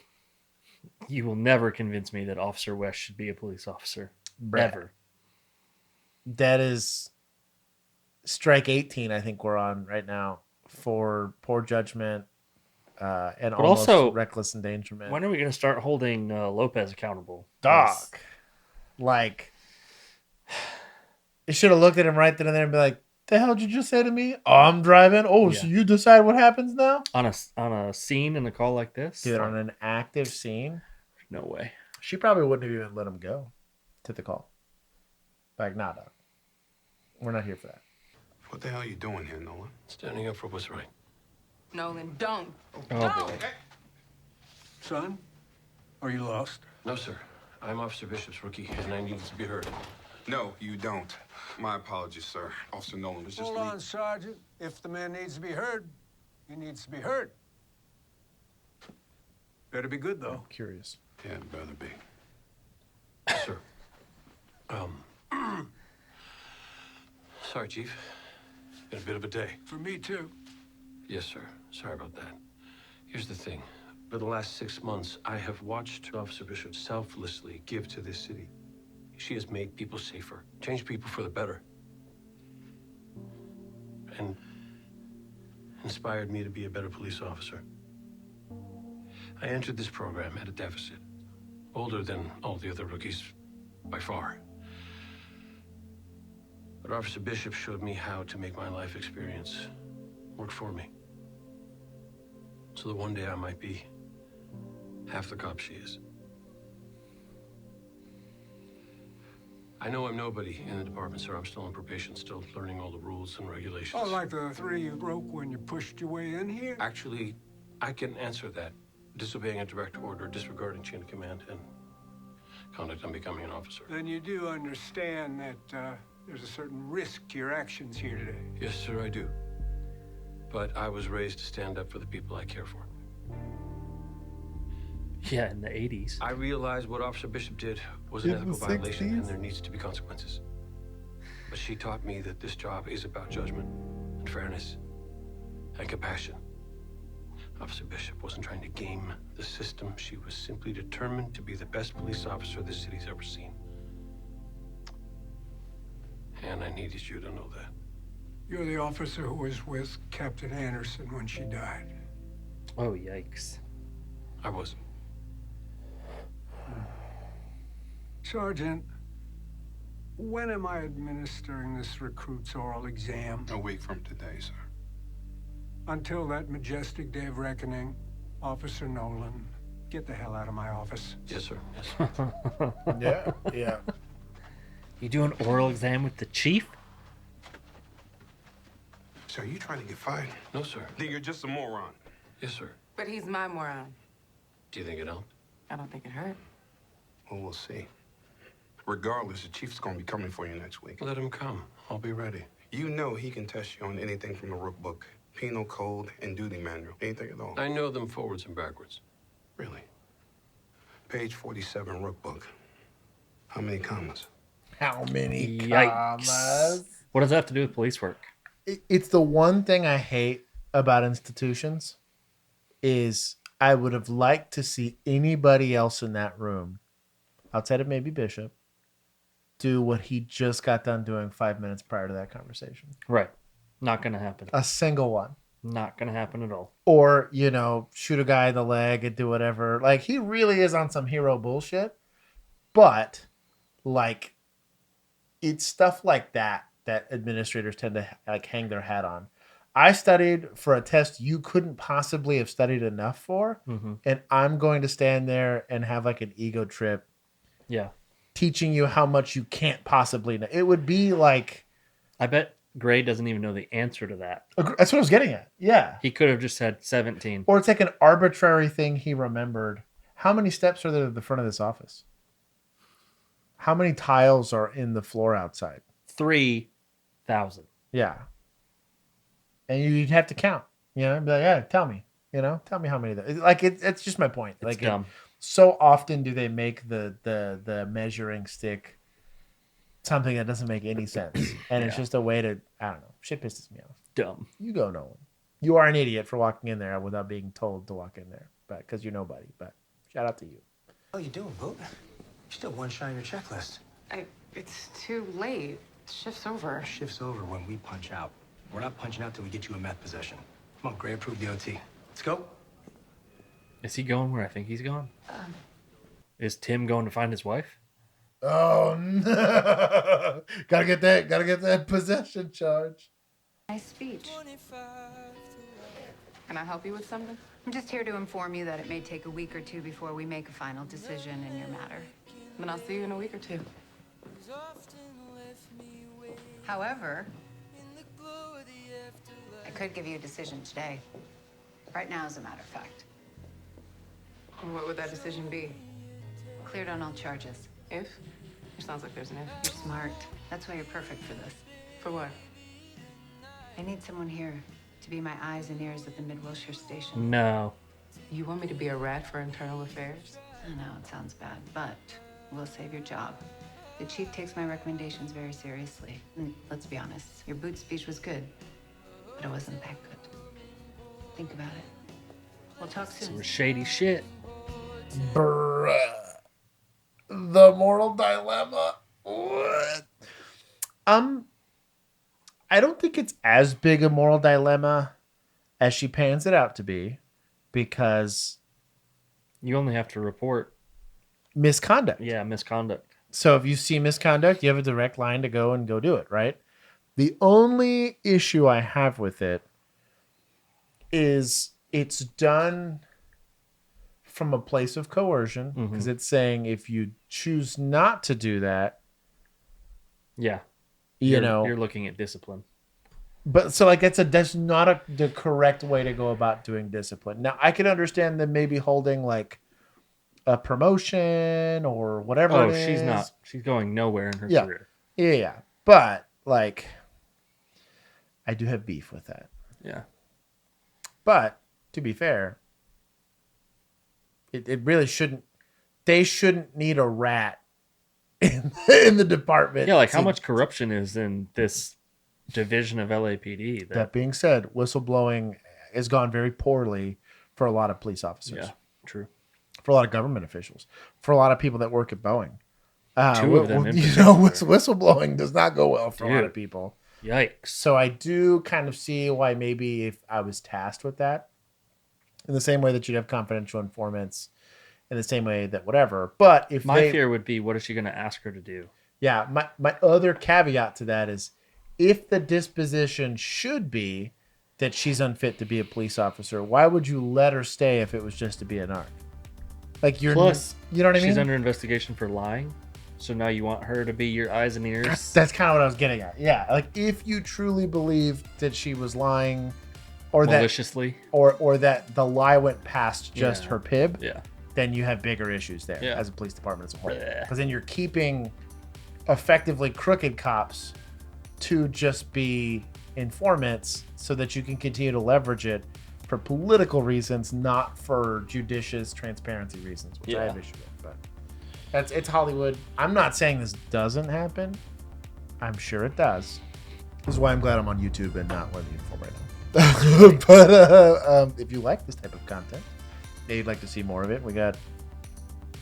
you will never convince me that Officer West should be a police officer. Never. That is strike 18, I think we're on right now, for poor judgment and But almost also, reckless endangerment. When are we going to start holding Lopez accountable? Dog. Yes. Like, you should have looked at him right then and there and be like, the hell did you just say to me? Oh, I'm driving. Oh, Yeah. so you decide what happens now? On a scene in a call like this? Dude, on an active scene? No way. She probably wouldn't have even let him go to the call. Like, nah, dog. We're not here for that. What the hell are you doing here, Nolan? Standing up for what's right. Nolan, don't. Oh, boy. Son, are you lost? No, sir. I'm Officer Bishop's rookie, and I need to be heard. No, you don't. My apologies, sir. Officer Nolan was just Hold on, Sergeant. If the man needs to be heard, he needs to be heard. Better be good, though. I'm curious. Yeah, it better be. Sir. Sorry, Chief. Been a bit of a day. For me, too. Yes, sir. Sorry about that. Here's the thing. For the last 6 months, I have watched Officer Bishop selflessly give to this city. She has made people safer, changed people for the better, and inspired me to be a better police officer. I entered this program at a deficit, older than all the other rookies by far. But Officer Bishop showed me how to make my life experience work for me, so that one day I might be half the cop she is. I know I'm nobody in the department, sir. I'm still on probation, still learning all the rules and regulations. Oh, like the three you broke when you pushed your way in here? Actually, I can answer that. Disobeying a direct order, disregarding chain of command, and conduct on becoming an officer. Then you do understand that there's a certain risk to your actions here today. Yes, sir, I do. But I was raised to stand up for the people I care for. Yeah, in the 80s. I realized what Officer Bishop did was an In the ethical violation, 60s? and there needs to be consequences. But she taught me that this job is about judgment and fairness and compassion. Officer Bishop wasn't trying to game the system. She was simply determined to be the best police officer this city's ever seen. And I needed you to know that. You're the officer who was with Captain Anderson when she died. Oh, yikes. I was. Sergeant, when am I administering this recruit's oral exam? A week from today, sir. Until that majestic day of reckoning, Officer Nolan, get the hell out of my office. Yes, sir. Yes, sir. Yeah, yeah. You do an oral exam with the chief? So are you trying to get fired? No, sir. Then you're just a moron. Yes, sir. But he's my moron. Do you think it helped? I don't think it hurt. Well, we'll see. Regardless, the chief's gonna be coming for you next week. Let him come. I'll be ready. You know he can test you on anything from the Rook Book, Penal Code, and Duty Manual. Anything at all. I know them forwards and backwards. Really? Page 47, Rook Book. How many commas? How many Yikes. commas? What does that have to do with police work? It's the one thing I hate about institutions is I would have liked to see anybody else in that room, outside of maybe Bishop, do what he just got done doing 5 minutes prior to that conversation. Right. Not going to happen. A single one. Not going to happen at all. Or, you know, shoot a guy in the leg and do whatever. Like, he really is on some hero bullshit. But, like, it's stuff like that that administrators tend to, like, hang their hat on. I studied for a test you couldn't possibly have studied enough for, and I'm going to stand there and have like an ego trip. Yeah. Teaching you how much you can't possibly know. It would be like... I bet Gray doesn't even know the answer to that. That's what I was getting at. Yeah. He could have just said 17. Or it's like an arbitrary thing he remembered. How many steps are there to the front of this office? How many tiles are in the floor outside? 3,000. Yeah. And you'd have to count. You know, be like, yeah, tell me. You know, tell me how many. Like, it's just my point. It's like, dumb. So often do they make the measuring stick something that doesn't make any sense. And it's just a way to, I don't know. Shit pisses me off. Dumb. You go, Nolan. You are an idiot for walking in there without being told to walk in there. But because you're nobody. But shout out to you. What are you doing, Boot? You're still one shy on your checklist. It's too late. Shift's over. Shift's over when we punch out. We're not punching out till we get you in meth possession. Come on, Gray approved the OT. Let's go. Is he going where I think he's going? Is Tim going to find his wife? Oh no! Gotta get that possession charge. Nice speech. Can I help you with something? I'm just here to inform you that it may take a week or two before we make a final decision in your matter. Then I'll see you in a week or two. However, I could give you a decision today. Right now, as a matter of fact. What would that decision be? Cleared on all charges. If? It sounds like there's an if. You're smart. That's why you're perfect for this. For what? I need someone here to be my eyes and ears at the Mid-Wilshire station. No. You want me to be a rat for internal affairs? I know, it sounds bad, but we'll save your job. The chief takes my recommendations very seriously. And let's be honest, your boot speech was good, but it wasn't that good. Think about it. We'll talk soon. Some shady shit. Bruh. The moral dilemma. What? I don't think it's as big a moral dilemma as she pans it out to be, because you only have to report misconduct. Yeah, misconduct. So if you see misconduct, you have a direct line to go and go do it, right? The only issue I have with it is it's done from a place of coercion, because it's saying if you choose not to do that, yeah, you're looking at discipline. But so like that's not the correct way to go about doing discipline. Now I can understand them maybe holding like a promotion or whatever. Oh, she's not. She's going nowhere in her career. Yeah. But like, I do have beef with that. Yeah. But to be fair, it really shouldn't. They shouldn't need a rat in the department. Yeah, like how much corruption is in this division of LAPD? That being said, whistleblowing has gone very poorly for a lot of police officers. Yeah, true. For a lot of government officials, for a lot of people that work at Boeing. Two of them, whistleblowing does not go well for a lot of people. Yikes. So I do kind of see why maybe if I was tasked with that, in the same way that you'd have confidential informants, in the same way that whatever. But if my fear would be, what is she going to ask her to do? Yeah, my other caveat to that is, if the disposition should be that she's unfit to be a police officer, why would you let her stay if it was just to be a narc? Like Plus, you know what I mean? She's under investigation for lying. So now you want her to be your eyes and ears? That's kind of what I was getting at. Yeah, like if you truly believe that she was lying, or maliciously, or that the lie went past just her pib, yeah, then you have bigger issues there as a police department as a whole. Yeah. Because then you're keeping effectively crooked cops to just be informants, so that you can continue to leverage it for political reasons, not for judicious transparency reasons, which I have issue with. But it's Hollywood. I'm not saying this doesn't happen. I'm sure it does. This is why I'm glad I'm on YouTube and not Let Me Inform right now. But if you like this type of content, and you'd like to see more of it, we got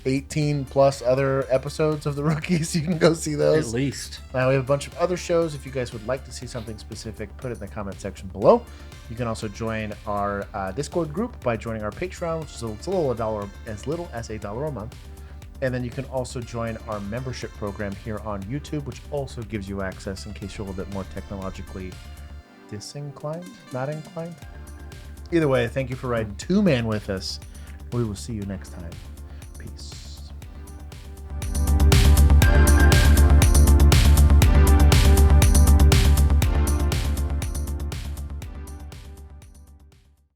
18 plus other episodes of The Rookies. You can go see those. At least. Now we have a bunch of other shows. If you guys would like to see something specific, put it in the comment section below. You can also join our Discord group by joining our Patreon, which is as little as $1 a month. And then you can also join our membership program here on YouTube, which also gives you access, in case you're a little bit more technologically disinclined, not inclined. Either way, thank you for riding 2-man with us. We will see you next time. Peace.